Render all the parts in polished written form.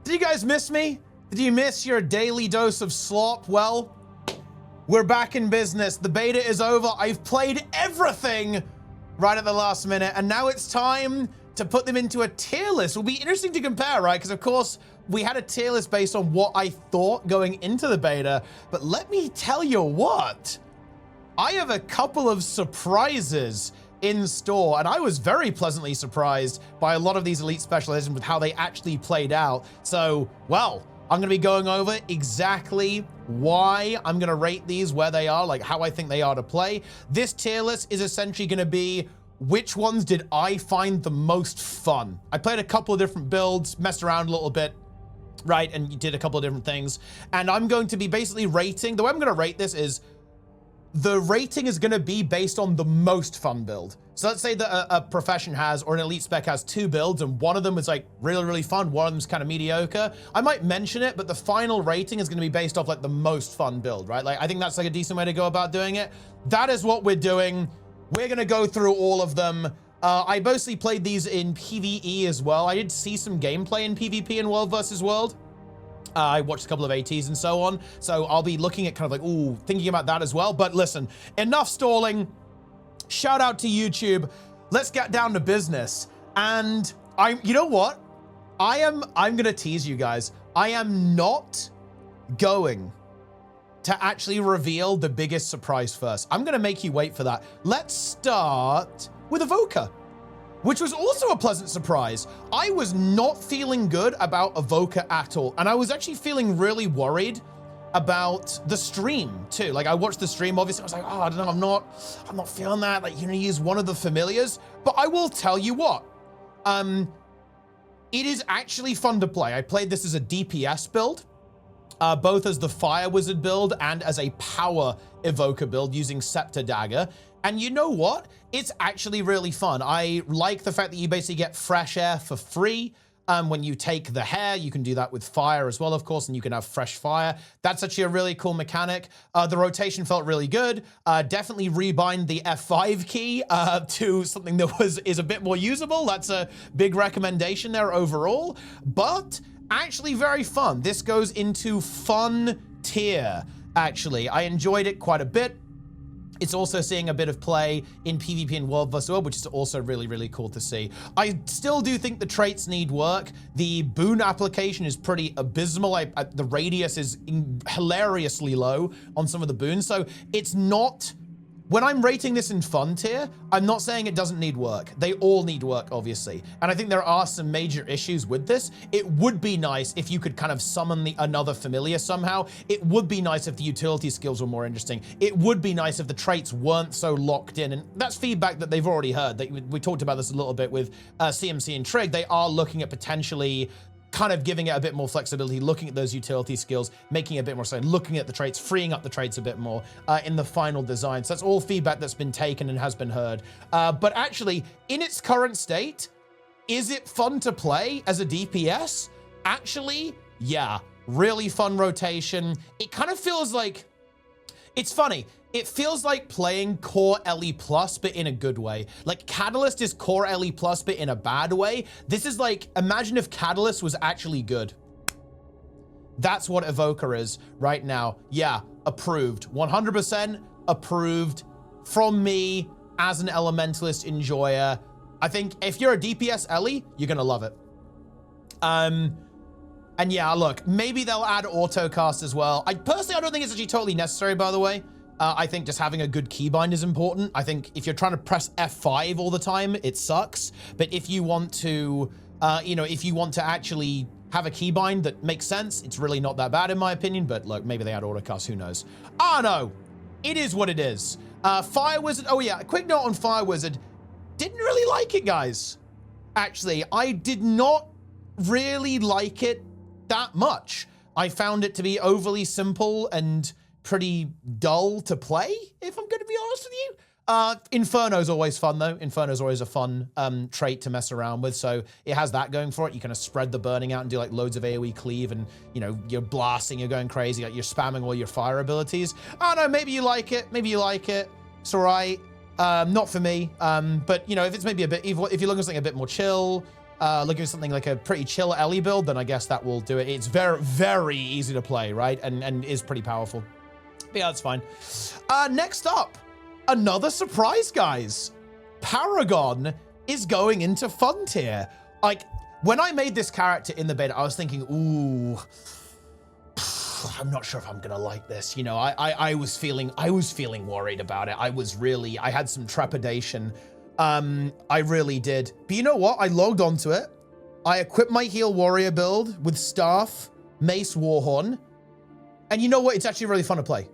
Did you guys miss me? Did you miss your daily dose of slop? Well, we're back in business. The beta is over. I've played everything right at the last minute, and now it's time to put them into a tier list. Will be interesting to compare, right? Because of course, we had a tier list based on what I thought going into the beta, but let me tell you what, I have a couple of surprises in store, and I was very pleasantly surprised by a lot of these Elite Special Editions with how they actually played out. So, well, I'm gonna be going over exactly why I'm gonna rate these, where they are, like how I think they are to play. This tier list is essentially gonna be which ones did I find the most fun. I played a couple of different builds, messed around a little bit, right, and did a couple of different things. And I'm going to be basically rating, the way I'm gonna rate this is, the rating is gonna be based on the most fun build. So let's say that a profession has, or an elite spec has 2 builds, and one of them is like really, really fun, one of them is kind of mediocre. I might mention it, but the final rating is gonna be based off like the most fun build, right? Like I think that's like a decent way to go about doing it. That is what we're doing. We're gonna go through all of them. I mostly played these in PvE as well. I did see some gameplay in PvP and World vs. World. I watched a couple of ATs and so on. So I'll be looking at kind of like, ooh, thinking about that as well. But listen, enough stalling. Shout out to YouTube. Let's get down to business. And you know what? I'm gonna tease you guys. I am not going to actually reveal the biggest surprise first. I'm gonna make you wait for that. Let's start with Evoker, which was also a pleasant surprise. I was not feeling good about Evoker at all. And I was actually feeling really worried about the stream too. Like I watched the stream, obviously I was like, oh, I don't know, I'm not feeling that. Like, you're gonna use one of the familiars, but I will tell you what, it is actually fun to play. I played this as a DPS build, both as the Fire Wizard build and as a Power Evoker build using Scepter Dagger. And you know what? It's actually really fun. I like the fact that you basically get fresh air for free. When you take the hair, you can do that with fire as well, of course, and you can have fresh fire. That's actually a really cool mechanic. The rotation felt really good. Definitely rebind the F5 key to something that is a bit more usable. That's a big recommendation there overall, but actually very fun. This goes into fun tier, actually. I enjoyed it quite a bit. It's also seeing a bit of play in PvP and World vs. World, which is also really, really cool to see. I still do think the traits need work. The boon application is pretty abysmal. The radius is hilariously low on some of the boons. So it's not, when I'm rating this in fun tier, I'm not saying it doesn't need work. They all need work, obviously. And I think there are some major issues with this. It would be nice if you could kind of summon another familiar somehow. It would be nice if the utility skills were more interesting. It would be nice if the traits weren't so locked in. And that's feedback that they've already heard. We talked about this a little bit with CMC and Trig. They are looking at potentially kind of giving it a bit more flexibility, looking at those utility skills, making it a bit more so, looking at the traits, freeing up the traits a bit more in the final design. So that's all feedback that's been taken and has been heard. But actually, in its current state, is it fun to play as a DPS? Actually, yeah, really fun rotation. It kind of feels like, it's funny. It feels like playing Core LE Plus, but in a good way. Like Catalyst is Core LE Plus, but in a bad way. This is like, imagine if Catalyst was actually good. That's what Evoker is right now. Yeah, approved. 100% approved from me as an Elementalist enjoyer. I think if you're a DPS LE, you're gonna love it. And yeah, look, maybe they'll add autocast as well. I don't think it's actually totally necessary, by the way. I think just having a good keybind is important. I think if you're trying to press F5 all the time, it sucks. But if you want to, if you want to actually have a keybind that makes sense, it's really not that bad in my opinion. But look, maybe they add autocast, who knows? Oh no, it is what it is. Fire Wizard, oh yeah, a quick note on Fire Wizard. Didn't really like it, guys. Actually, I did not really like it that much. I found it to be overly simple and pretty dull to play, if I'm going to be honest with you. Inferno's always fun, though. Inferno's always a fun trait to mess around with, so it has that going for it. You kind of spread the burning out and do like loads of AoE cleave, and you're blasting, you're going crazy, like you're spamming all your fire abilities. I don't know, maybe you like it, maybe you like it. It's all right. Not for me, but if it's maybe a bit, if you're looking for something a bit more chill, looking for something like a pretty chill Ellie build, then I guess that will do it. It's very, very easy to play, right? And is pretty powerful. But yeah, that's fine. Next up, another surprise, guys. Paragon is going into fun tier. Like, when I made this character in the beta, I was thinking, ooh, I'm not sure if I'm gonna like this. You know, I was feeling worried about it. I had some trepidation. I really did. But you know what? I logged onto it. I equipped my heal warrior build with staff, mace, warhorn. And you know what? It's actually really fun to play.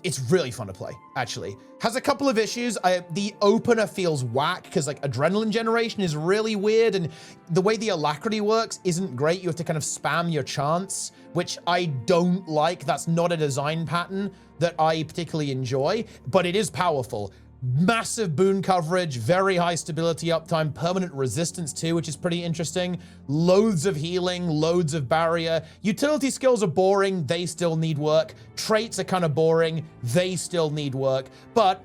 It's really fun to play, actually. Has a couple of issues. The opener feels whack because like adrenaline generation is really weird, and the way the alacrity works isn't great. You have to kind of spam your chance, which I don't like. That's not a design pattern that I particularly enjoy, but it is powerful. Massive boon coverage, very high stability uptime, permanent resistance too, which is pretty interesting. Loads of healing, loads of barrier. Utility skills are boring, they still need work. Traits are kind of boring, they still need work. But,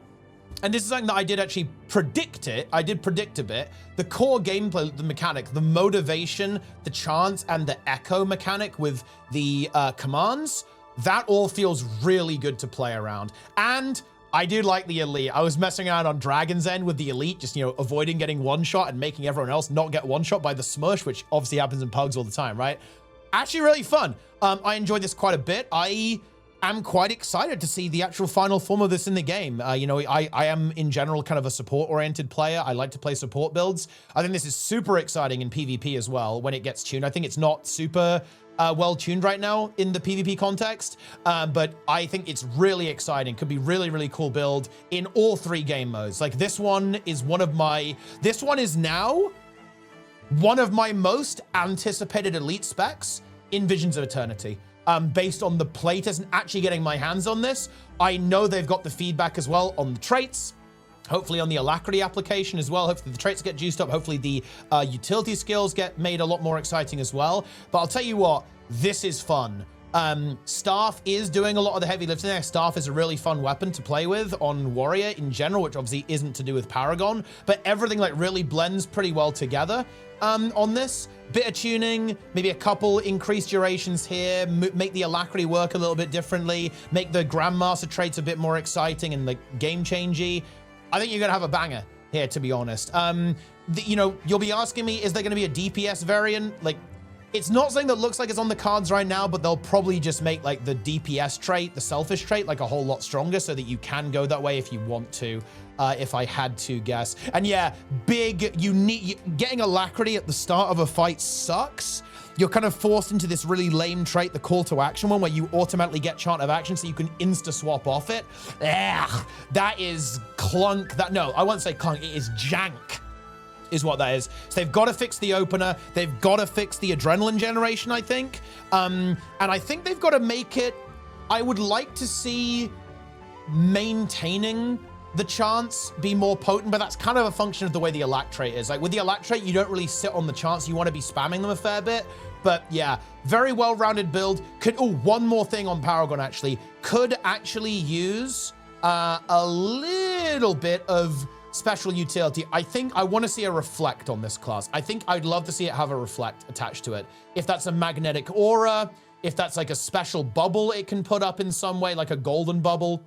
and this is something that I did actually predict it, I did predict a bit, the core gameplay, the mechanic, the motivation, the chance, and the echo mechanic with the commands, that all feels really good to play around. And I do like the elite. I was messing around on Dragon's End with the elite, just, you know, avoiding getting one shot and making everyone else not get one shot by the smush, which obviously happens in pugs all the time, right? Actually really fun. I enjoyed this quite a bit. I am quite excited to see the actual final form of this in the game. You know, I am in general kind of a support-oriented player. I like to play support builds. I think this is super exciting in PvP as well when it gets tuned. I think it's not super well tuned right now in the PvP context, but I think it's really exciting. Could be really, really cool build in all three game modes. Like this one is now one of my most anticipated elite specs in Visions of Eternity. Based on the playtest and actually getting my hands on this, I know they've got the feedback as well on the traits. Hopefully on the alacrity application as well. Hopefully the traits get juiced up. Hopefully the utility skills get made a lot more exciting as well. But I'll tell you what, this is fun. Staff is doing a lot of the heavy lifting there. Staff is a really fun weapon to play with on Warrior in general, which obviously isn't to do with Paragon. But everything like really blends pretty well together on this. Bit of tuning, maybe a couple increased durations here, make the alacrity work a little bit differently, make the Grandmaster traits a bit more exciting and like game-changey. I think you're gonna have a banger here, to be honest. You know, you'll be asking me, is there gonna be a DPS variant? Like, it's not something that looks like it's on the cards right now, but they'll probably just make like the DPS trait, the selfish trait, like a whole lot stronger so that you can go that way if you want to, if I had to guess. And yeah, getting alacrity at the start of a fight sucks. You're kind of forced into this really lame trait, the call to action one, where you automatically get chant of action so you can insta swap off it. Ugh, that is clunk. No, I won't say clunk, it is jank is what that is. So they've got to fix the opener. They've got to fix the adrenaline generation, I think. And I think they've got to make it, I would like to see maintaining the chance be more potent, but that's kind of a function of the way the alac trait is. Like with the alac trait, you don't really sit on the chance. You want to be spamming them a fair bit. But yeah, very well-rounded build. One more thing on Paragon, actually. Could actually use a little bit of special utility. I think I want to see a reflect on this class. I think I'd love to see it have a reflect attached to it. If that's a magnetic aura, if that's like a special bubble it can put up in some way, like a golden bubble,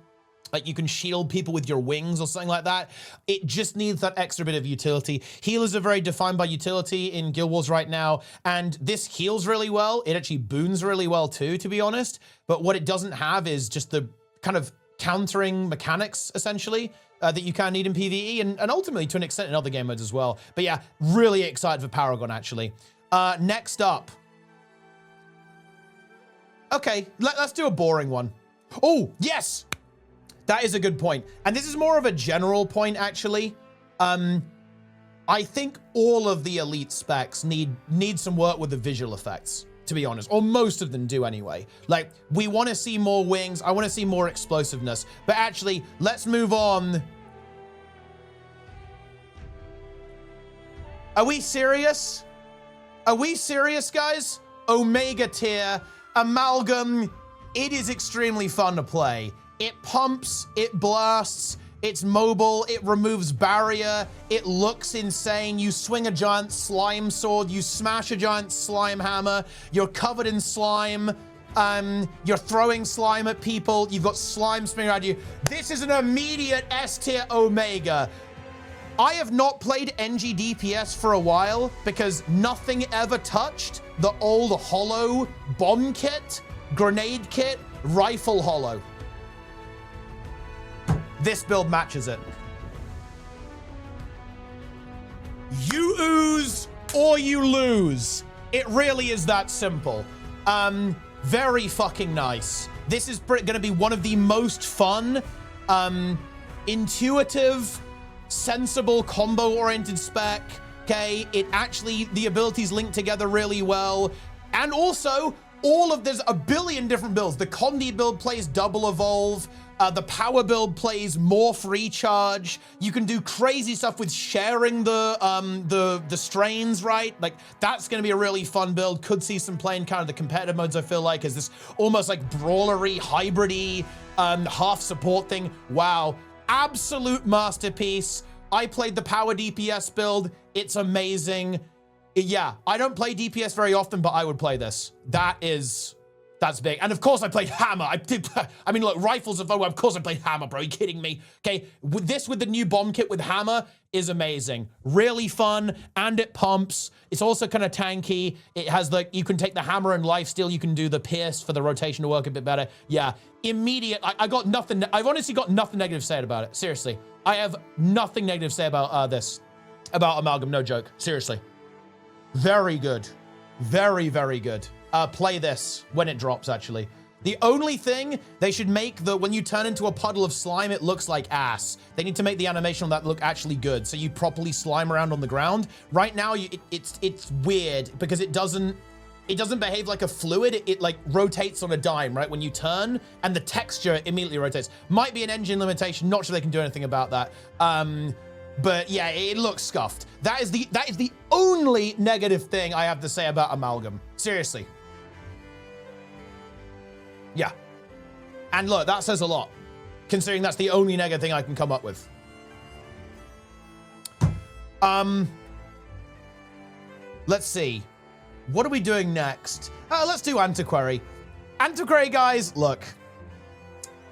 like you can shield people with your wings or something like that. It just needs that extra bit of utility. Healers are very defined by utility in Guild Wars right now, and this heals really well. It actually boons really well too, to be honest. But what it doesn't have is just the kind of countering mechanics, essentially, that you can need in PvE, and ultimately to an extent in other game modes as well. But yeah, really excited for Paragon, actually. Next up. Okay, let's do a boring one. Oh, yes! That is a good point. And this is more of a general point, actually. I think all of the elite specs need some work with the visual effects, to be honest, or most of them do anyway. Like, we want to see more wings. I want to see more explosiveness. But actually, let's move on. Are we serious? Are we serious, guys? Omega tier, Amalgam. It is extremely fun to play. It pumps, it blasts, It's mobile, it removes barrier, it looks insane. You swing a giant slime sword, you smash a giant slime hammer, you're covered in slime, you're throwing slime at people, you've got slime spinning around you. This is an immediate S tier Omega. I have not played NG DPS for a while because nothing ever touched the old holo bomb kit, grenade kit, rifle holo. This build matches it. You ooze or you lose. It really is that simple. Very fucking nice. This is gonna be one of the most fun, intuitive, sensible, combo-oriented spec, okay? It actually, the abilities link together really well. And also, there's a billion different builds. The Conduit build plays double evolve. The power build plays morph recharge. You can do crazy stuff with sharing the strains, right? Like, that's gonna be a really fun build. Could see some play in kind of the competitive modes, I feel like, as this almost like brawlery, hybrid-y, half support thing. Wow. Absolute masterpiece. I played the power DPS build. It's amazing. Yeah, I don't play DPS very often, but I would play this. That's big. And of course I played hammer. I mean, look, rifles of course I played hammer, bro. Are you kidding me? Okay, with the new bomb kit with hammer is amazing. Really fun, and it pumps. It's also kind of tanky. It has you can take the hammer and lifesteal. You can do the pierce for the rotation to work a bit better. Yeah, immediate. I've honestly got nothing negative to say about it. Seriously. I have nothing negative to say about this. About Amalgam, no joke. Seriously. Very good. Very, very good. Play this when it drops, actually. The only thing, they should make when you turn into a puddle of slime, it looks like ass. They need to make the animation on that look actually good, so you properly slime around on the ground. Right now, it's weird because it doesn't behave like a fluid. It like rotates on a dime, right? When you turn, and the texture immediately rotates. Might be an engine limitation. Not sure they can do anything about that. But yeah, it looks scuffed. That is the only negative thing I have to say about Amalgam. Seriously. Yeah. And look, that says a lot, considering that's the only negative thing I can come up with. Let's see. What are we doing next? Let's do Antiquary. Antiquary, guys, look.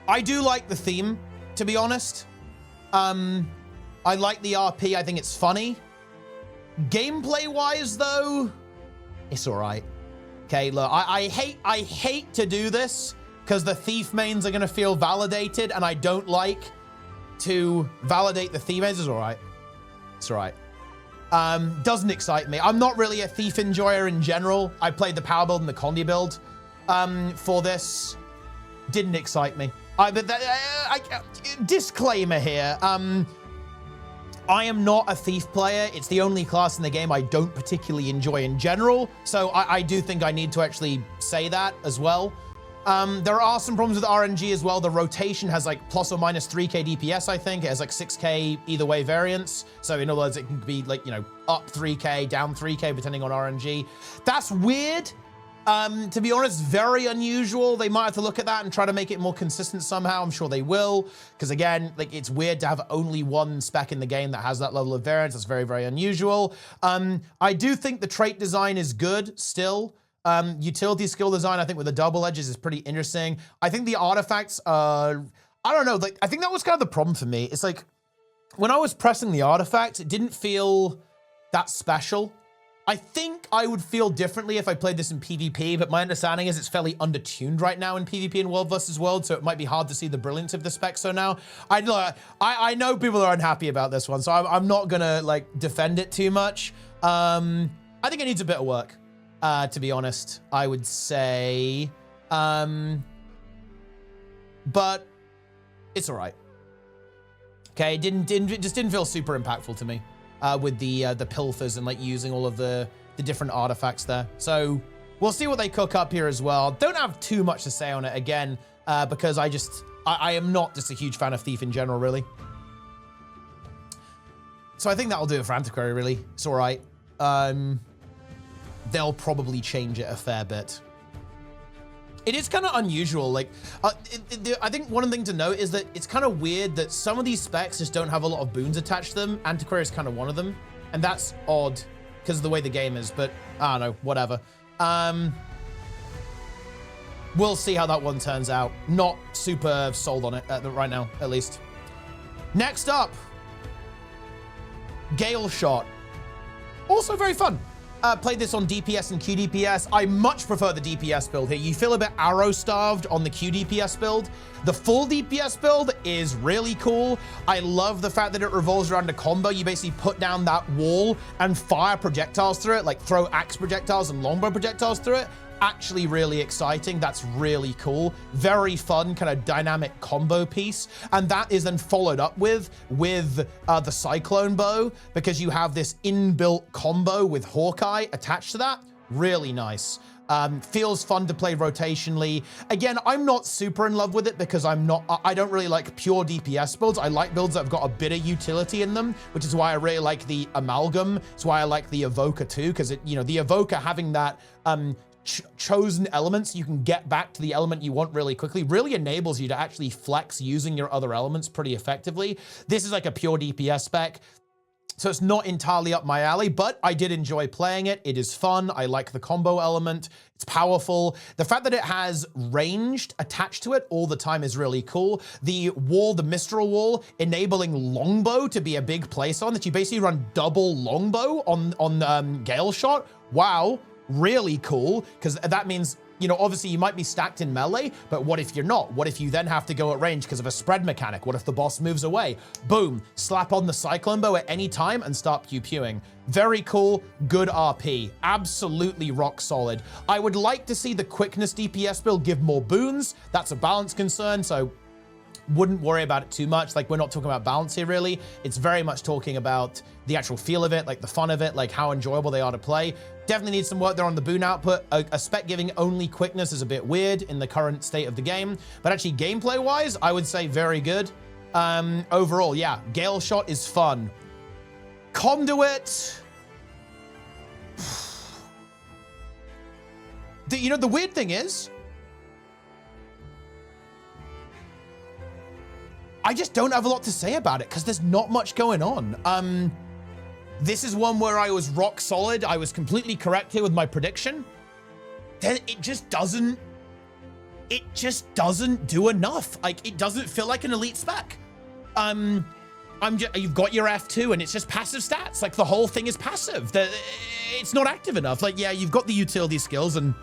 I do like the theme, to be honest. I like the RP. I think it's funny. Gameplay-wise, though, it's all right. Okay, look, I hate to do this because the thief mains are gonna feel validated, and I don't like to validate the thief mains. It's all right. It's all right. Doesn't excite me. I'm not really a thief enjoyer in general. I played the power build and the Conduit build for this. Didn't excite me. Disclaimer here. I am not a thief player. It's the only class in the game I don't particularly enjoy in general. So I do think I need to actually say that as well. There are some problems with RNG as well. The rotation has like plus or minus 3k DPS, I think. It has like 6k either way variance. So in other words, it can be like, you know, up 3k, down 3k, depending on RNG. That's weird. To be honest, very unusual. They might have to look at that and try to make it more consistent somehow. I'm sure they will. Because again, like, it's weird to have only one spec in the game that has that level of variance. That's very, very unusual. I do think the trait design is good still. Utility skill design, I think with the double edges is pretty interesting. I think the artifacts, I don't know, like, I think that was kind of the problem for me. It's like, when I was pressing the artifacts, it didn't feel that special. I think I would feel differently if I played this in PvP, but my understanding is it's fairly undertuned right now in PvP and World vs. World, so it might be hard to see the brilliance of the spec. So now, I know people are unhappy about this one, so I'm not gonna like defend it too much. I think it needs a bit of work, to be honest, I would say. But it's all right. Okay, it just didn't feel super impactful to me. With the pilfers and like using all of the different artifacts there. So we'll see what they cook up here as well. Don't have too much to say on it again, because I am not just a huge fan of Thief in general, really. So I think that'll do it for Antiquary, really. It's all right. They'll probably change it a fair bit. It is kind of unusual. Like, I think one thing to note is that it's kind of weird that some of these specs just don't have a lot of boons attached to them. Antiquary is kind of one of them. And that's odd because of the way the game is, but I don't know, whatever. We'll see how that one turns out. Not super sold on it right now, at least. Next up, Galeshot. Also very fun. Played this on DPS and QDPS. I much prefer the DPS build here. You feel a bit arrow-starved on the QDPS build. The full DPS build is really cool. I love the fact that it revolves around a combo. You basically put down that wall and fire projectiles through it, like throw axe projectiles and longbow projectiles through it. Actually really exciting. That's really cool. Very fun, kind of dynamic combo piece. And that is then followed up with the Cyclone Bow, because you have this inbuilt combo with Hawkeye attached to that. Really nice. Feels fun to play rotationally. Again, I'm not super in love with it because I don't really like pure DPS builds. I like builds that have got a bit of utility in them, which is why I really like the Amalgam. It's why I like the Evoker too, because the Evoker having that chosen elements, you can get back to the element you want really quickly, really enables you to actually flex using your other elements pretty effectively. This is like a pure DPS spec, so it's not entirely up my alley, but I did enjoy playing it. It is fun. I like the combo element. It's powerful. The fact that it has ranged attached to it all the time is really cool. The wall, the Mistral Wall, enabling longbow to be a big place on, that you basically run double longbow on Galeshot. Wow. Really cool, because that means, obviously you might be stacked in melee, but what if you're not? What if you then have to go at range because of a spread mechanic? What if the boss moves away? Boom, slap on the Cyclone Bow at any time and start pew-pewing. Very cool, good RP, absolutely rock solid. I would like to see the quickness DPS build give more boons. That's a balance concern, so wouldn't worry about it too much. Like, we're not talking about balance here, really. It's very much talking about the actual feel of it, like the fun of it, like how enjoyable they are to play. Definitely need some work there on the boon output. A spec giving only quickness is a bit weird in the current state of the game, but actually gameplay-wise, I would say very good. Overall, yeah, Galeshot is fun. Conduit. The weird thing is, I just don't have a lot to say about it because there's not much going on. This is one where I was rock solid. I was completely correct here with my prediction. Then it just doesn't do enough. Like, it doesn't feel like an elite spec. You've got your F2 and it's just passive stats. Like, the whole thing is passive. It's not active enough. Like, yeah, you've got the utility skills, and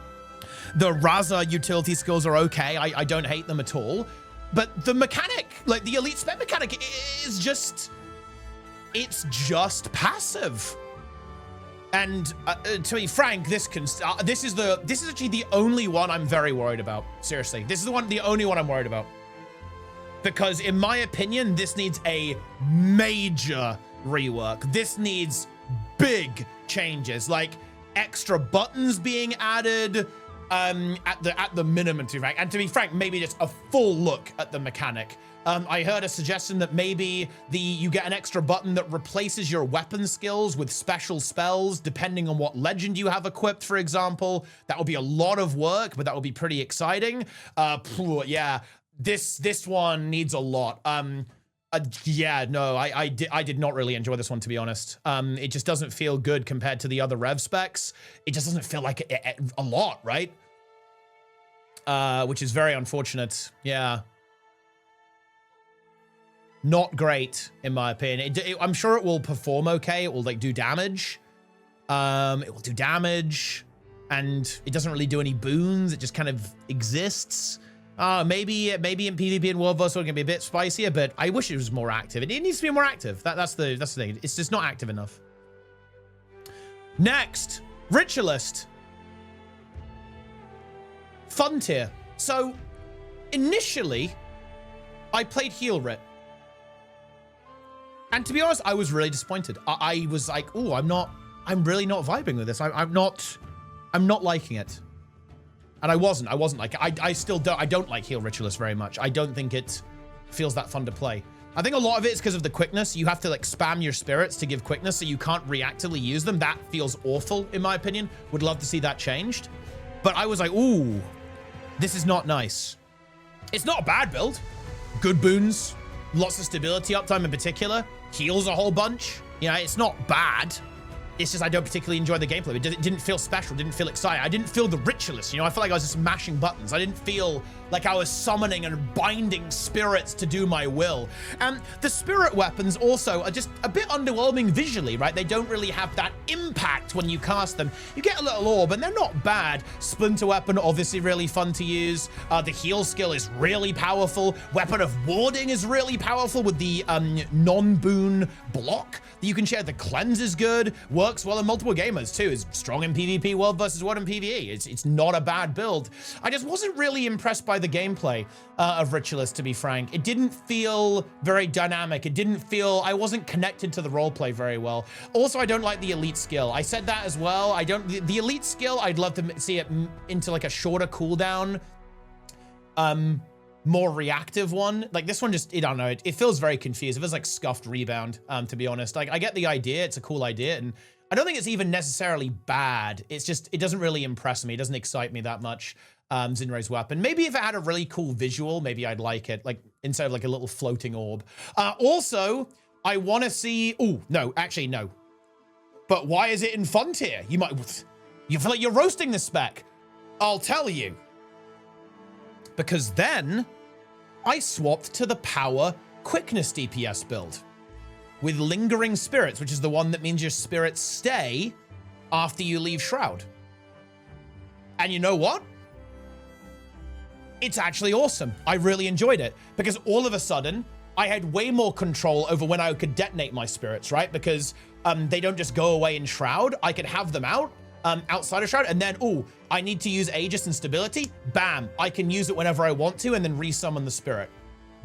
the Raza utility skills are okay. I don't hate them at all. But the mechanic, like the elite spec mechanic, is just, it's just passive. And to be frank, this is actually the only one I'm very worried about. Seriously, this is the only one I'm worried about. Because in my opinion, this needs a major rework. This needs big changes, like extra buttons being added, at the minimum, to be frank. And to be frank, maybe just a full look at the mechanic. I heard a suggestion that maybe you get an extra button that replaces your weapon skills with special spells, depending on what legend you have equipped, for example. That would be a lot of work, but that would be pretty exciting. Yeah, this one needs a lot. Yeah, no, I did not really enjoy this one, to be honest. It just doesn't feel good compared to the other rev specs. It just doesn't feel like a lot, right? Which is very unfortunate. Yeah. Not great, in my opinion. I'm sure it will perform okay. It will, like, do damage. It will do damage. And it doesn't really do any boons. It just kind of exists. Maybe in PvP and World Wars it's gonna be a bit spicier, but I wish it was more active. It needs to be more active. That's the thing. It's just not active enough. Next, Ritualist. Fun tier. So initially, I played Heal Rit. And to be honest, I was really disappointed. I was like, oh, I'm really not vibing with this. I'm not liking it. And I wasn't like, I don't like Heal Ritualist very much. I don't think it feels that fun to play. I think a lot of it is because of the quickness. You have to, like, spam your spirits to give quickness, so you can't reactively use them. That feels awful, in my opinion. Would love to see that changed. But I was like, ooh, This is not nice. It's not a bad build. Good boons, lots of stability uptime in particular, heals a whole bunch. You know, it's not bad. It's just I don't particularly enjoy the gameplay. It didn't feel special, didn't feel exciting. I didn't feel the Ritualist, you know? I felt like I was just mashing buttons. I didn't feel like I was summoning and binding spirits to do my will. And the spirit weapons also are just a bit underwhelming visually, right? They don't really have that impact when you cast them. You get a little orb, and they're not bad. Splinter weapon, obviously really fun to use. The heal skill is really powerful. Weapon of warding is really powerful with the non-boon block that you can share. The cleanse is good. Works well in multiple gamers too. Is strong in PvP, world versus world in PvE. It's not a bad build. I just wasn't really impressed by the gameplay of Ritualist, to be frank. It didn't feel very dynamic. It didn't feel, I wasn't connected to the roleplay very well. Also, I don't like the elite skill. I said that as well. I don't, the elite skill, I'd love to see it into like a shorter cooldown, more reactive one. Like this one just, I don't know, it feels very confused. It feels like scuffed rebound, to be honest. Like I get the idea, it's a cool idea, and I don't think it's even necessarily bad. It's just, it doesn't really impress me. It doesn't excite me that much. Zinre's weapon. Maybe if it had a really cool visual, maybe I'd like it, like instead of like a little floating orb. Also, I want to see, oh, no, actually, no. But why is it in fun tier? You feel like you're roasting the spec. I'll tell you. Because then I swapped to the power quickness DPS build with lingering spirits, which is the one that means your spirits stay after you leave Shroud. And you know what? It's actually awesome. I really enjoyed it because all of a sudden I had way more control over when I could detonate my spirits, right? Because they don't just go away in Shroud. I could have them out outside of Shroud, and then, oh, I need to use Aegis and stability. Bam, I can use it whenever I want to and then resummon the spirit.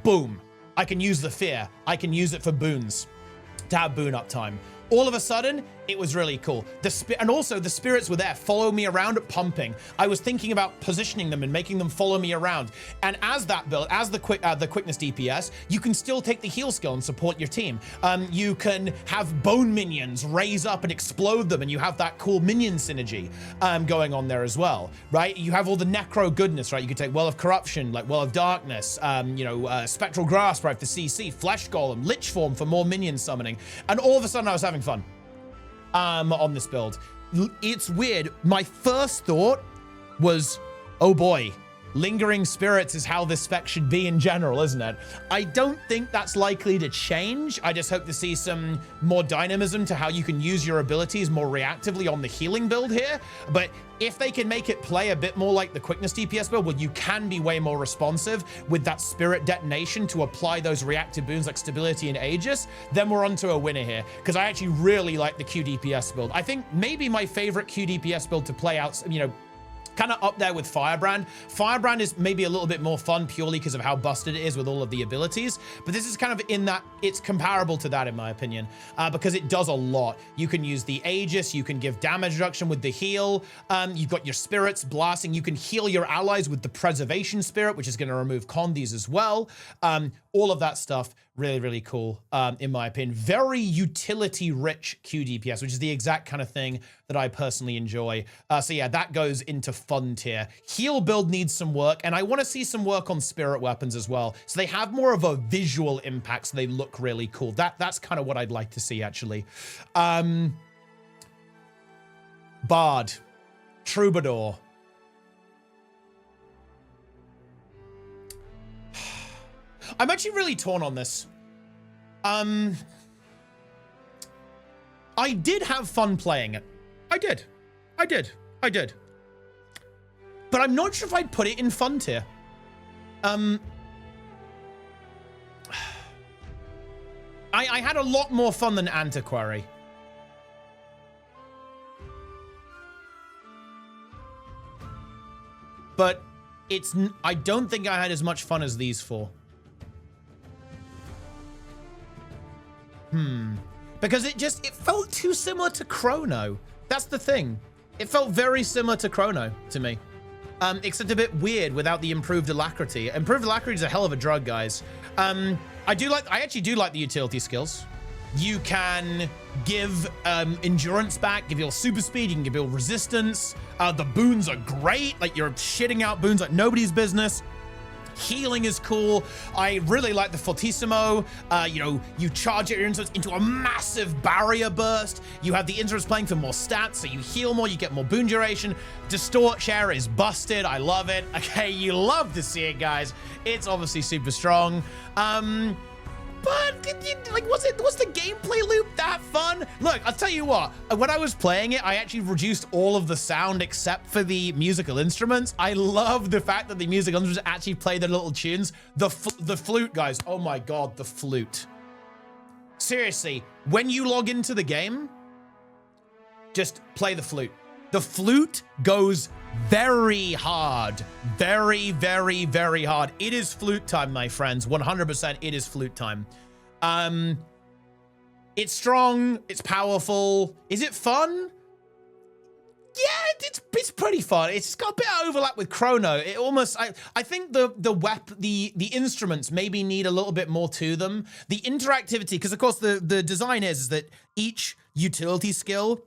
Boom. I can use the fear. I can use it for boons to have boon uptime. All of a sudden, it was really cool. And also the spirits were there, follow me around, pumping. I was thinking about positioning them and making them follow me around. And as that build, as the quickness DPS, you can still take the heal skill and support your team. You can have bone minions raise up and explode them, and you have that cool minion synergy going on there as well, right? You have all the necro goodness, right? You could take Well of Corruption, like Well of Darkness, Spectral Grasp, right, for CC, Flesh Golem, Lich Form for more minion summoning. And all of a sudden I was having fun on this build. It's weird. My first thought was, oh boy, lingering spirits is how this spec should be in general, isn't it? I don't think that's likely to change. I just hope to see some more dynamism to how you can use your abilities more reactively on the healing build here. But if they can make it play a bit more like the quickness DPS build, where you can be way more responsive with that spirit detonation to apply those reactive boons like stability and Aegis, then we're onto a winner here. Because I actually really like the QDPS build. I think maybe my favorite QDPS build to play out, kind of up there with Firebrand. Firebrand is maybe a little bit more fun purely because of how busted it is with all of the abilities, but this is kind of in that, it's comparable to that in my opinion, because it does a lot. You can use the Aegis, you can give damage reduction with the heal, you've got your spirits blasting, you can heal your allies with the preservation spirit, which is going to remove condies as well. All of that stuff, really, really cool, in my opinion. Very utility-rich QDPS, which is the exact kind of thing that I personally enjoy. So yeah, that goes into fun tier. Heal build needs some work, and I want to see some work on spirit weapons as well. So they have more of a visual impact, so they look really cool. That's kind of what I'd like to see, actually. Bard. Troubadour. I'm actually really torn on this. I did have fun playing it. I did. But I'm not sure if I'd put it in fun tier. I had a lot more fun than Antiquary. But I don't think I had as much fun as these four. Because it felt too similar to Chrono. That's the thing. It felt very similar to Chrono to me. Except a bit weird without the improved alacrity. Improved alacrity is a hell of a drug, guys. I actually do like the utility skills. You can give endurance back, give your super speed, you can give your resistance. The boons are great. Like, you're shitting out boons like nobody's business. Healing is cool. I really like the Fortissimo. You know, you charge your instruments into a massive barrier burst. You have the instruments playing for more stats, so you heal more, you get more boon duration. Distort share is busted. I love it. Okay, you love to see it, guys. It's obviously super strong. But like, was the gameplay loop that fun? Look, I'll tell you what, when I was playing it, I actually reduced all of the sound except for the musical instruments. I love the fact that the musical instruments actually play their little tunes. The flute, guys, oh my God, the flute. Seriously, when you log into the game, just play the flute. The flute goes very hard. Very, very, very hard. It is flute time, my friends. 100% it is flute time. It's strong. It's powerful. Is it fun? Yeah, it's pretty fun. It's got a bit of overlap with Chrono. It almost, I think the instruments maybe need a little bit more to them. The interactivity, because of course the design is that each utility skill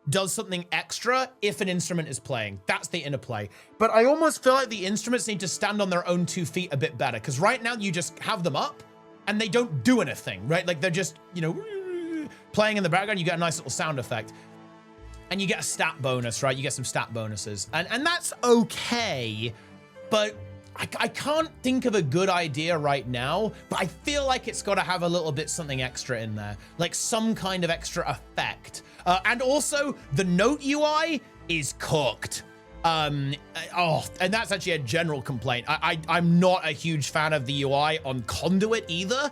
does something extra if an instrument is playing. That's the interplay. But I almost feel like the instruments need to stand on their own 2 feet a bit better, because right now you just have them up and they don't do anything, right? Like, they're just, you know, playing in the background. You get a nice little sound effect and you get a stat bonus, right? You get some stat bonuses and that's okay, but I can't think of a good idea right now, but I feel like it's got to have a little bit something extra in there, like some kind of extra effect. And also, the note UI is cooked. And that's actually a general complaint. I'm not a huge fan of the UI on Conduit either,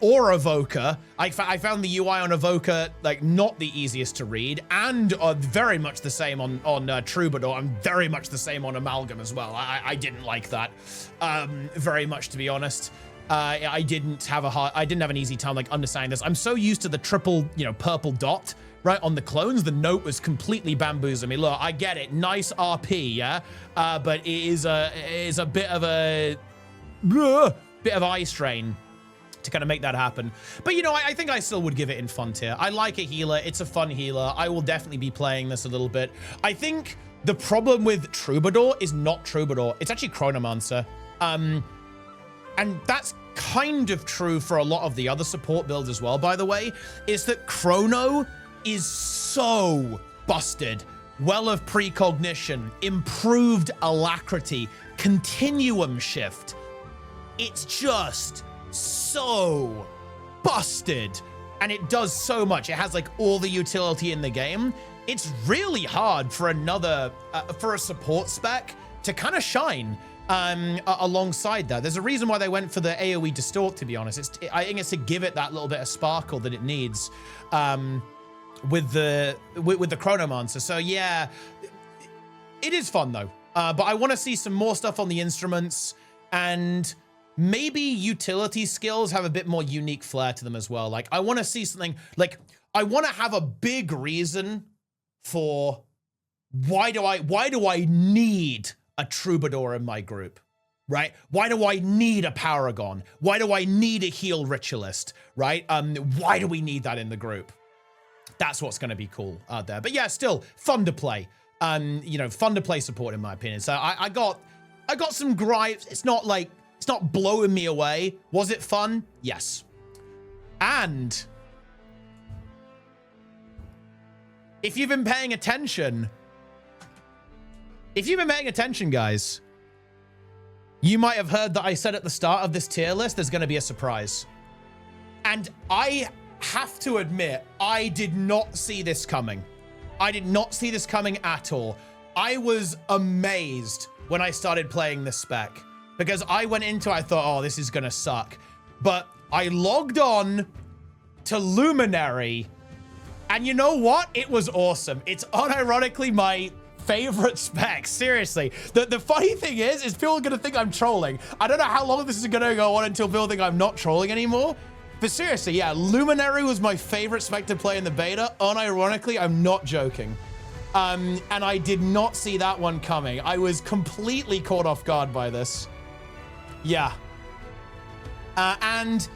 or Evoker. I found the UI on Evoker, like, not the easiest to read, and very much the same on Troubador, and very much the same on Amalgam as well. I didn't like that very much, to be honest. I didn't have an easy time, like, understanding this. I'm so used to the triple, you know, purple dot, right, on the clones. The note was completely bamboozling me. Look, I get it. Nice RP, yeah? But it is a bit of eye strain to kind of make that happen. But, you know, I think I still would give it in fun tier. I like a healer. It's a fun healer. I will definitely be playing this a little bit. I think the problem with Troubador is not Troubador. It's actually Chronomancer. And that's kind of true for a lot of the other support builds as well, by the way, is that Chrono is so busted. Well of precognition, improved alacrity, continuum shift. It's just so busted. And it does so much. It has like all the utility in the game. It's really hard for for a support spec to kind of shine alongside that. There's a reason why they went for the AoE distort, to be honest. I think it's to give it that little bit of sparkle that it needs with the Chronomancer. So yeah, it is fun though. But I want to see some more stuff on the instruments, and maybe utility skills have a bit more unique flair to them as well. Like, I want to see something, like, I want to have a big reason for why do I need a Troubador in my group, right? Why do I need a Paragon? Why do I need a heal Ritualist, right? Why do we need that in the group? That's what's going to be cool out there. But yeah, still fun to play. You know, fun to play support in my opinion. So I got some gripes. It's not blowing me away. Was it fun? Yes. And if you've been paying attention, guys, you might have heard that I said at the start of this tier list, there's going to be a surprise. And I have to admit, I did not see this coming. I did not see this coming at all. I was amazed when I started playing this spec, because I went into it, I thought, oh, this is going to suck. But I logged on to Luminary, and you know what? It was awesome. It's unironically my favorite spec. Seriously. The funny thing is people are going to think I'm trolling. I don't know how long this is going to go on until people think I'm not trolling anymore. But seriously, yeah, Luminary was my favorite spec to play in the beta. Unironically, I'm not joking. And I did not see that one coming. I was completely caught off guard by this. Yeah. And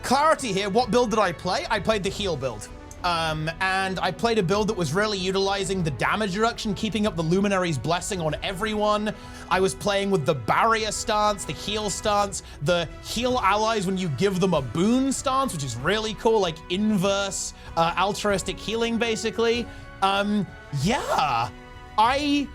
clarity here, what build did I play? I played the heal build. And I played a build that was really utilizing the damage reduction, keeping up the Luminary's blessing on everyone. I was playing with the barrier stance, the heal stance, the heal allies when you give them a boon stance, which is really cool, like inverse altruistic healing, basically. Yeah, I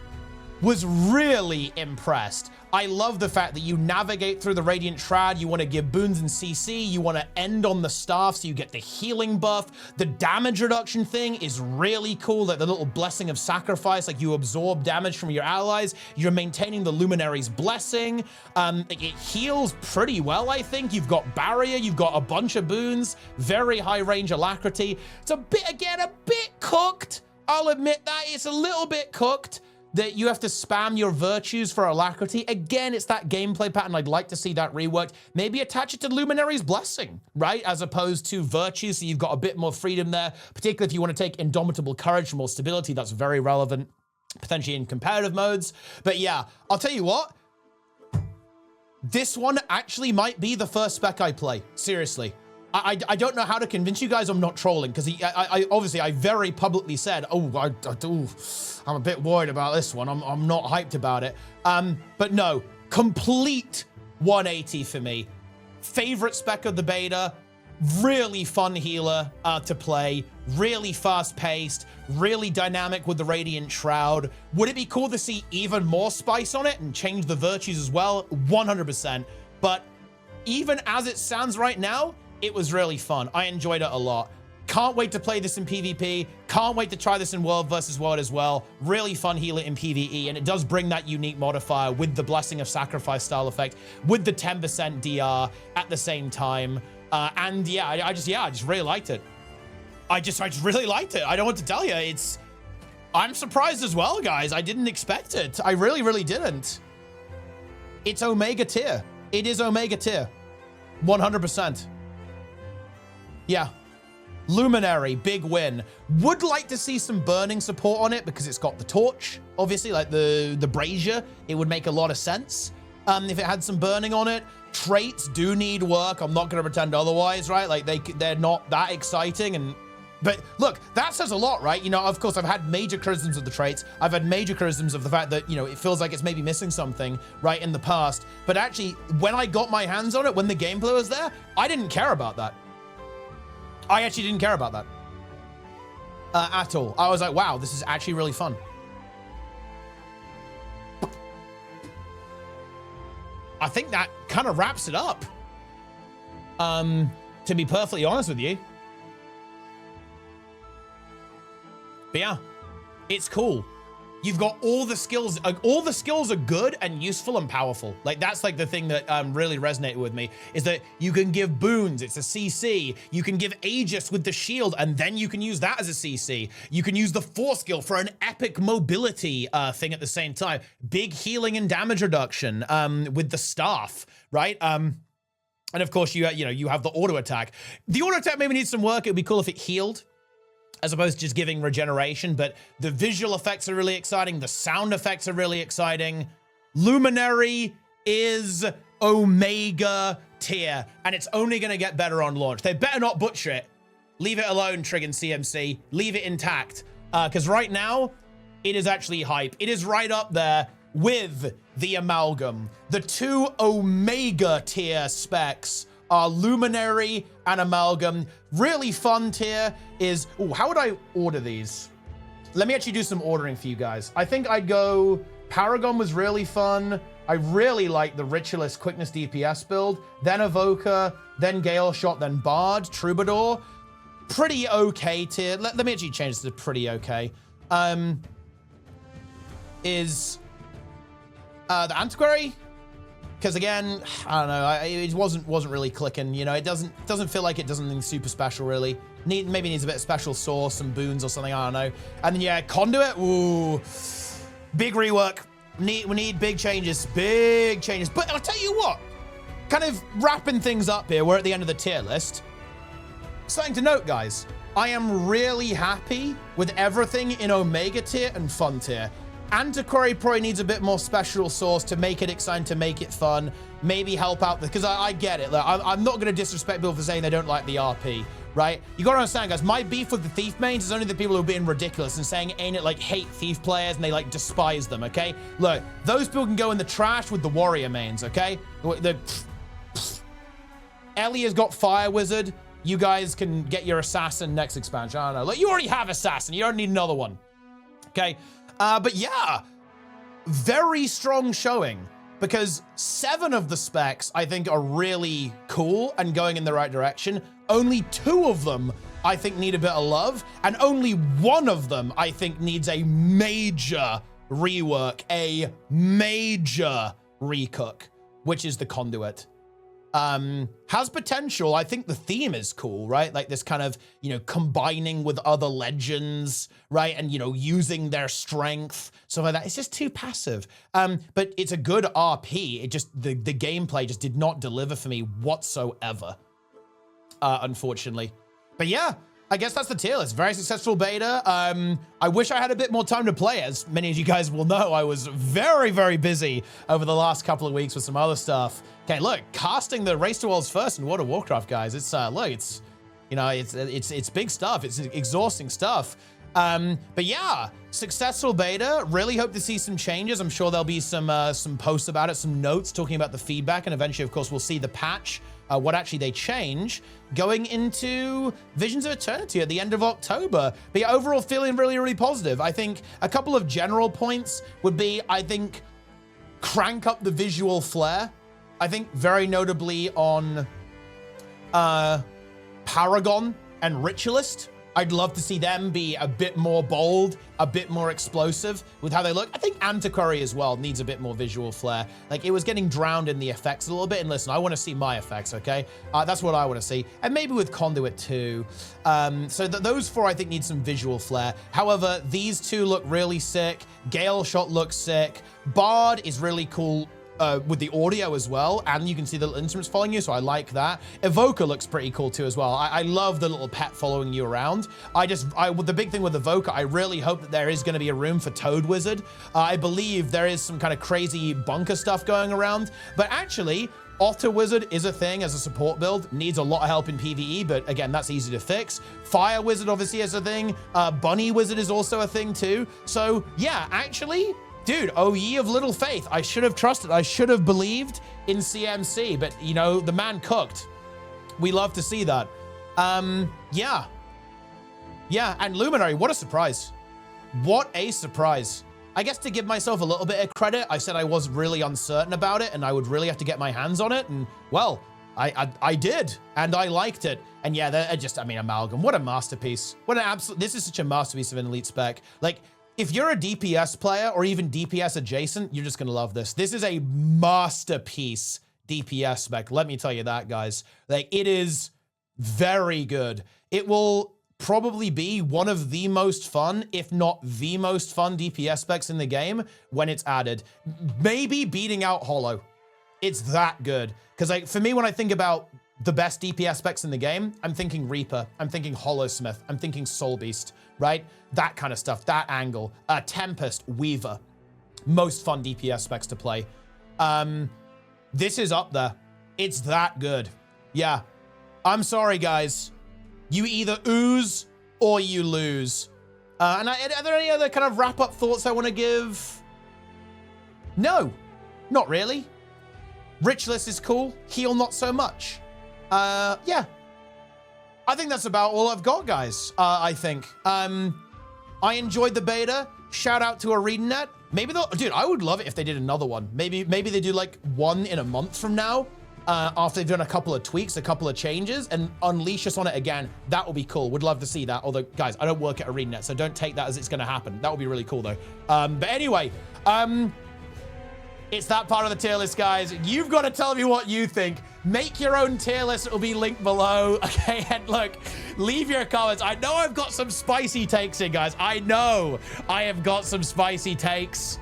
was really impressed. I love the fact that you navigate through the Radiant Shroud, you want to give boons and CC, you want to end on the staff so you get the healing buff. The damage reduction thing is really cool, like the little blessing of sacrifice, like you absorb damage from your allies, you're maintaining the Luminary's blessing. It heals pretty well, I think. You've got barrier, you've got a bunch of boons, very high range alacrity. It's a bit, again, a bit cooked. I'll admit that, it's a little bit cooked, that you have to spam your virtues for alacrity. Again, it's that gameplay pattern. I'd like to see that reworked. Maybe attach it to Luminary's blessing, right? As opposed to virtues, so you've got a bit more freedom there, particularly if you want to take Indomitable Courage for more stability. That's very relevant, potentially in competitive modes. But yeah, I'll tell you what, this one actually might be the first spec I play, seriously. I don't know how to convince you guys I'm not trolling, because obviously I very publicly said, I'm a bit worried about this one. I'm not hyped about it. But no, complete 180 for me. Favorite spec of the beta, really fun healer to play, really fast paced, really dynamic with the Radiant Shroud. Would it be cool to see even more spice on it and change the virtues as well? 100%. But even as it stands right now, it was really fun. I enjoyed it a lot. Can't wait to play this in PvP. Can't wait to try this in World versus World as well. Really fun healer in PvE, and it does bring that unique modifier with the Blessing of Sacrifice style effect, with the 10% DR at the same time. And yeah, I just really liked it. I just really liked it. I don't know what to tell you. I'm surprised as well, guys. I didn't expect it. I really, really didn't. It's Omega tier. It is Omega tier. 100%. Yeah. Luminary, big win. Would like to see some burning support on it because it's got the torch, obviously, like the brazier. It would make a lot of sense if it had some burning on it. Traits do need work. I'm not going to pretend otherwise, right? Like they're not that exciting. But look, that says a lot, right? You know, of course, I've had major criticisms of the traits. I've had major criticisms of the fact that, you know, it feels like it's maybe missing something, right, in the past. But actually, when I got my hands on it, when the gameplay was there, I didn't care about that. I actually didn't care about that at all. I was like, wow, this is actually really fun. I think that kind of wraps it up. To be perfectly honest with you. But yeah, it's cool. You've got all the skills. All the skills are good and useful and powerful. Like that's like the thing that really resonated with me, is that you can give boons. It's a CC. You can give Aegis with the shield, and then you can use that as a CC. You can use the Force skill for an epic mobility thing at the same time. Big healing and damage reduction with the staff, right? And of course, you have the auto attack. The auto attack maybe needs some work. It'd be cool if it healed, as opposed to just giving regeneration, but the visual effects are really exciting. The sound effects are really exciting. Luminary is Omega tier, and it's only gonna get better on launch. They better not butcher it. Leave it alone, Trig and CMC. Leave it intact, because right now, it is actually hype. It is right up there with the Amalgam. The two Omega tier specs are Luminary and Amalgam. Really fun tier is, how would I order these? Let me actually do some ordering for you guys. I think I'd go, Paragon was really fun. I really like the Ritualist Quickness DPS build, then Evoker, then Galeshot, then Bard, Troubador. Pretty okay tier. Let me actually change this to pretty okay. Is the Antiquary? Because again, I don't know, it wasn't really clicking. You know, it doesn't feel like it does anything super special really. Maybe needs a bit of special sauce, some boons or something. I don't know. And then yeah, Conduit. Ooh, big rework. We need big changes, big changes. But I'll tell you what, kind of wrapping things up here. We're at the end of the tier list. Something to note, guys. I am really happy with everything in Omega tier and Fun tier. Antiquary probably needs a bit more special sauce to make it exciting, to make it fun. Maybe help out, because I get it. Like, I'm not going to disrespect people for saying they don't like the RP, right? You got to understand, guys, my beef with the Thief mains is only the people who are being ridiculous and saying ain't it like hate Thief players and they like despise them, okay? Look, those people can go in the trash with the Warrior mains, okay? Ellie's got Fire Wizard. You guys can get your Assassin next expansion. I don't know. Like, you already have Assassin. You don't need another one, okay? But yeah, very strong showing. Because 7 of the specs, I think, are really cool and going in the right direction. Only 2 of them, I think, need a bit of love. And only 1 of them, I think, needs a major rework, a major recook, which is the Conduit. Has potential. I think the theme is cool, right? Like this kind of, you know, combining with other legends, right? And, you know, using their strength, stuff like that. It's just too passive. But it's a good RP. It just, the gameplay just did not deliver for me whatsoever, unfortunately. But yeah, I guess that's the tier list. Very successful beta. I wish I had a bit more time to play. As many of you guys will know, I was very, very busy over the last couple of weeks with some other stuff. Okay, look, casting the Race to Worlds first in World of Warcraft, guys. It's look, it's, you know, it's big stuff. It's exhausting stuff. But yeah, successful beta. Really hope to see some changes. I'm sure there'll be some posts about it, some notes talking about the feedback, and eventually, of course, we'll see the patch, what actually they change going into Visions of Eternity at the end of October. But yeah, overall feeling really, really positive. I think a couple of general points would be, I think, crank up the visual flair. I think very notably on Paragon and Ritualist. I'd love to see them be a bit more bold, a bit more explosive with how they look. I think Antiquary as well needs a bit more visual flair. Like, it was getting drowned in the effects a little bit. And listen, I want to see my effects, okay? That's what I want to see. And maybe with Conduit too. So those 4, I think, need some visual flair. However, these 2 look really sick. Galeshot looks sick. Bard is really cool. With the audio as well, and you can see the little instruments following you, so I like that. Evoker looks pretty cool too as well. I love the little pet following you around. The big thing with Evoker, I really hope that there is going to be a room for Toad Wizard. I believe there is some kind of crazy bunker stuff going around, but actually, Otter Wizard is a thing as a support build. Needs a lot of help in PvE, but again, that's easy to fix. Fire Wizard obviously is a thing. Bunny Wizard is also a thing too. So yeah, actually, dude, oh ye of little faith. I should have trusted. I should have believed in CMC, but you know, the man cooked. We love to see that. Yeah. Yeah, and Luminary, what a surprise. What a surprise. I guess to give myself a little bit of credit, I said I was really uncertain about it and I would really have to get my hands on it. And well, I did, and I liked it. And yeah, I mean, Amalgam, what a masterpiece. What an absolute, this is such a masterpiece of an elite spec. Like, if you're a DPS player or even DPS adjacent, you're just gonna love this. This is a masterpiece DPS spec. Let me tell you that, guys. Like, it is very good. It will probably be one of the most fun, if not the most fun DPS specs in the game when it's added. Maybe beating out Hollow. It's that good. Because like, for me, when I think about the best DPS specs in the game, I'm thinking Reaper, I'm thinking Hollowsmith, I'm thinking Soul Beast, right? That kind of stuff, that angle. Tempest, Weaver, most fun DPS specs to play. This is up there. It's that good. Yeah, I'm sorry, guys. You either ooze or you lose. Are there any other kind of wrap-up thoughts I want to give? No, not really. Ritualist is cool. Heal, not so much. Yeah. I think that's about all I've got, guys. I think. I enjoyed the beta. Shout out to ArenaNet. Maybe they'll, dude, I would love it if they did another one. Maybe they do like one in a month from now, after they've done a couple of tweaks, a couple of changes, and unleash us on it again. That would be cool. Would love to see that. Although, guys, I don't work at ArenaNet, so don't take that as it's going to happen. That would be really cool, though. But anyway, it's that part of the tier list, guys. You've got to tell me what you think. Make your own tier list. It'll be linked below. Okay, and look, leave your comments. I know I've got some spicy takes here, guys. I know I have got some spicy takes.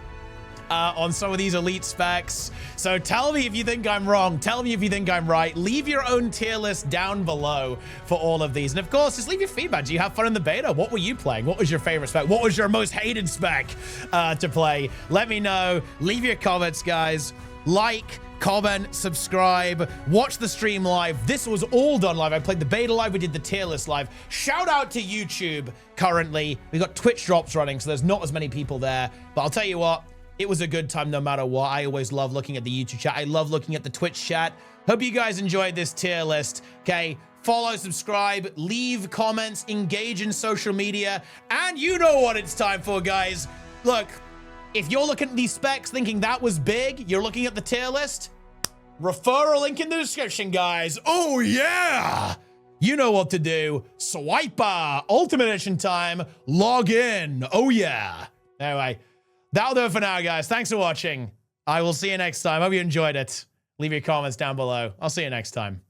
on some of these elite specs. So tell me if you think I'm wrong. Tell me if you think I'm right. Leave your own tier list down below for all of these. And of course, just leave your feedback. Do you have fun in the beta? What were you playing? What was your favorite spec? What was your most hated spec to play? Let me know. Leave your comments, guys. Like, comment, subscribe, watch the stream live. This was all done live. I played the beta live. We did the tier list live. Shout out to YouTube currently. We got Twitch drops running, so there's not as many people there. But I'll tell you what, it was a good time no matter what. I always love looking at the YouTube chat. I love looking at the Twitch chat. Hope you guys enjoyed this tier list. Okay, follow, subscribe, leave comments, engage in social media. And you know what it's time for, guys. Look, if you're looking at these specs thinking that was big, you're looking at the tier list, referral link in the description, guys. Oh, yeah. You know what to do. Swiper. Ultimate Edition time. Log in. Oh, yeah. Anyway, that'll do it for now, guys. Thanks for watching. I will see you next time. Hope you enjoyed it. Leave your comments down below. I'll see you next time.